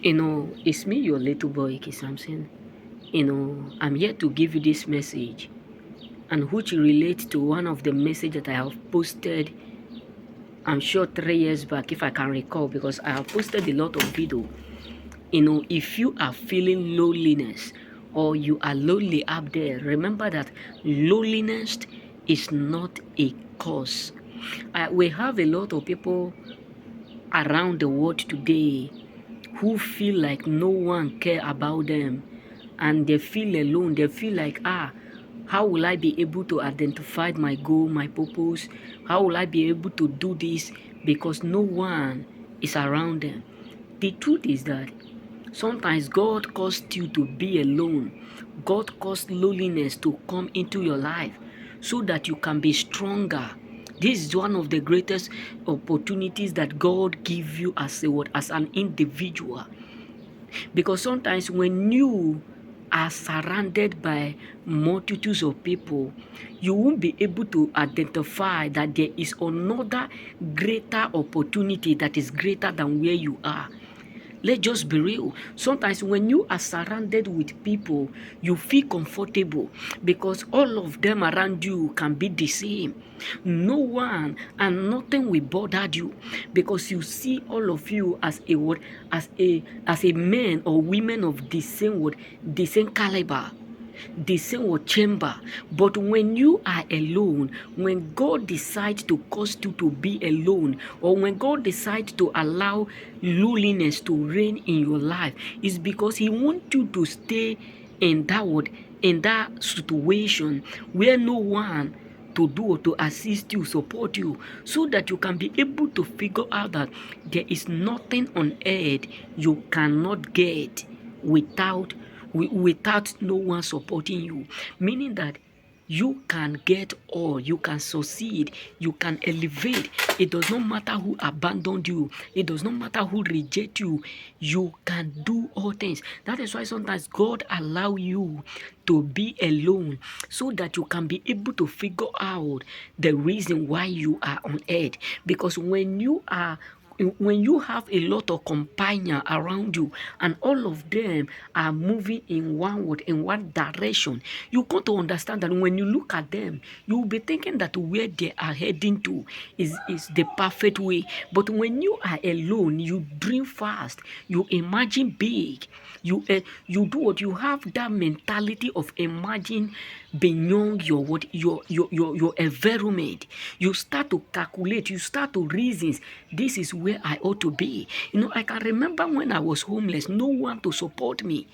It's me, your little boy, Ike Samson. I'm here to give you this message, and which relates to one of the message that I have posted, I'm sure 3 years back, if I can recall, because I have posted a lot of video. If you are feeling loneliness or you are lonely up there, remember that loneliness is not a cause. We have a lot of people around the world today who feel like no one care about them, and they feel alone. They feel like, how will I be able to identify my goal, my purpose? How will I be able to do this? Because no one is around them. The truth is that sometimes God caused you to be alone. God caused loneliness to come into your life so that you can be stronger. This is one of the greatest opportunities that God gives you as an individual. Because sometimes when you are surrounded by multitudes of people, you won't be able to identify that there is another greater opportunity that is greater than where you are. Let's just be real. Sometimes when you are surrounded with people, you feel comfortable because all of them around you can be the same. No one and nothing will bother you because you see all of you as a what, as a man or women of the same caliber, the same word chamber. But when you are alone, when God decides to cause you to be alone, or when God decides to allow loneliness to reign in your life, it's because He wants you to stay in that word, in that situation where no one to do or to assist you, support you, so that you can be able to figure out that there is nothing on earth you cannot get without without no one supporting you. Meaning that you can get all, you can succeed, you can elevate. It does not matter who abandoned you, it does not matter who reject you, you can do all things. That is why sometimes God allow you to be alone so that you can be able to figure out the reason why you are on earth. Because when you have a lot of companion around you and all of them are moving in one word, in one direction, you got to understand that when you look at them, you will be thinking that where they are heading to is the perfect way. But when you are alone, you dream fast, you imagine big, you do what you have, that mentality of imagine beyond your what your environment. You start to calculate, you start to reason, this is where I ought to be. I can remember when I was homeless, no one to support me,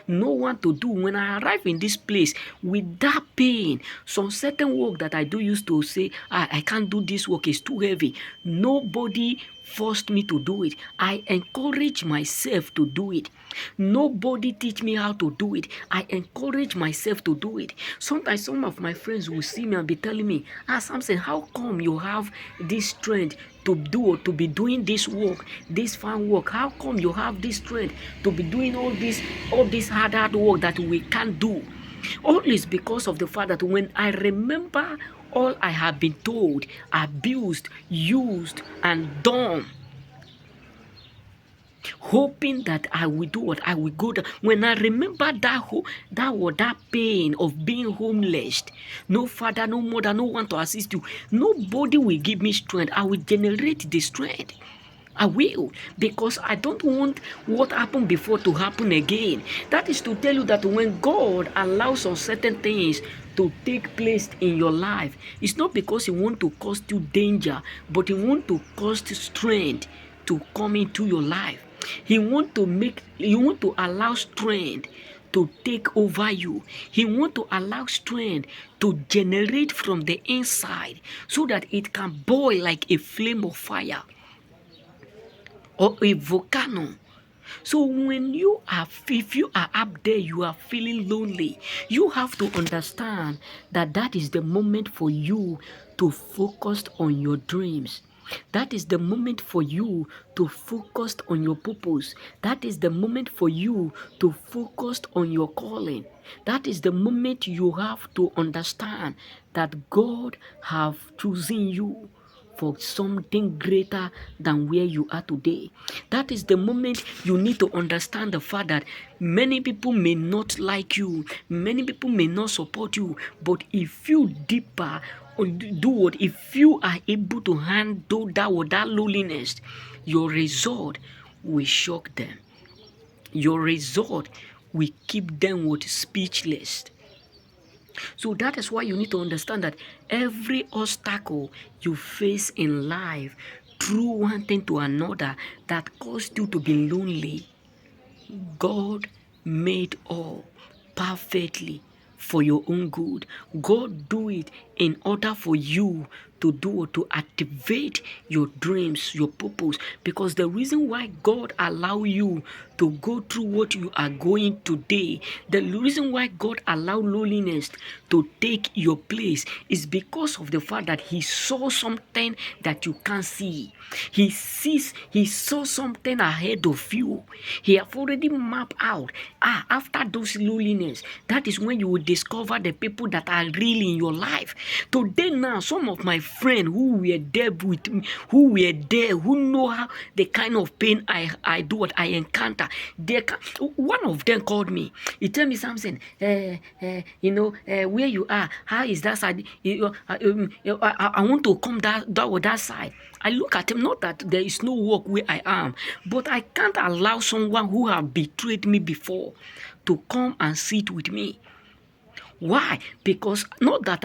no one to do. When I arrived in this place with that pain, some certain work that I do used to say, I can't do this work, it's too heavy. Nobody forced me to do it. I encourage myself to do it. Nobody teach me how to do it. I encourage myself to do it. Sometimes some of my friends will see me and be telling me, Samson, how come you have this strength to do or to be doing this work, this farm work? How come you have this strength to be doing all this hard work that we can't do? All is because of the fact that when I remember all I have been told, abused, used, and done, hoping that I will do what I will go down. When I remember that pain of being homeless, no father, no mother, no one to assist you, nobody will give me strength. I will generate the strength. I will, because I don't want what happened before to happen again. That is to tell you that when God allows some certain things to take place in your life, it's not because He wants to cause you danger, but He wants to cause strength to come into your life. He want to allow strength to take over you. He want to allow strength to generate from the inside so that it can boil like a flame of fire or a volcano. So if you are up there, you are feeling lonely, you have to understand that that is the moment for you to focus on your dreams. That is the moment for you to focus on your purpose. That is the moment for you to focus on your calling. That is the moment you have to understand that God have chosen you for something greater than where you are today. That is the moment you need to understand the fact that many people may not like you, many people may not support you, but if you deeper do what, if you are able to handle that loneliness, your result will shock them. Your result will keep them with speechless. So that is why you need to understand that every obstacle you face in life through one thing to another that caused you to be lonely, God made all perfectly for your own good. God do it in order for you to do, to activate your dreams, your purpose. Because the reason why God allow you to go through what you are going today, the reason why God allow loneliness to take your place is because of the fact that He saw something that you can't see. He saw something ahead of you. He have already mapped out. After those loneliness, that is when you will discover the people that are really in your life. Today now, some of my friends who were there with me, who know how the kind of pain I do, what I encounter. One of them called me. He told me something. Where you are, how is that side? I want to come that side. I look at him, not that there is no work where I am, but I can't allow someone who have betrayed me before to come and sit with me. Why? Because not that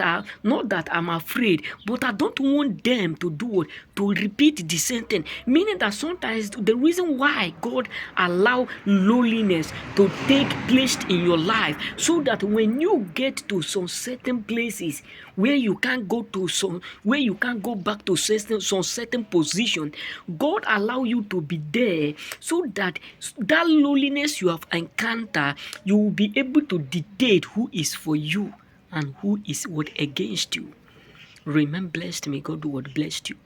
I'm afraid, but I don't want them to do what? To repeat the same thing. Meaning that sometimes the reason why God allow loneliness to take place in your life, so that when you get to some certain places where you can't go back to some certain position, God allow you to be there so that that loneliness you have encountered, you will be able to dictate who is for you and who is what against you. Remain blessed. May God do what blessed you.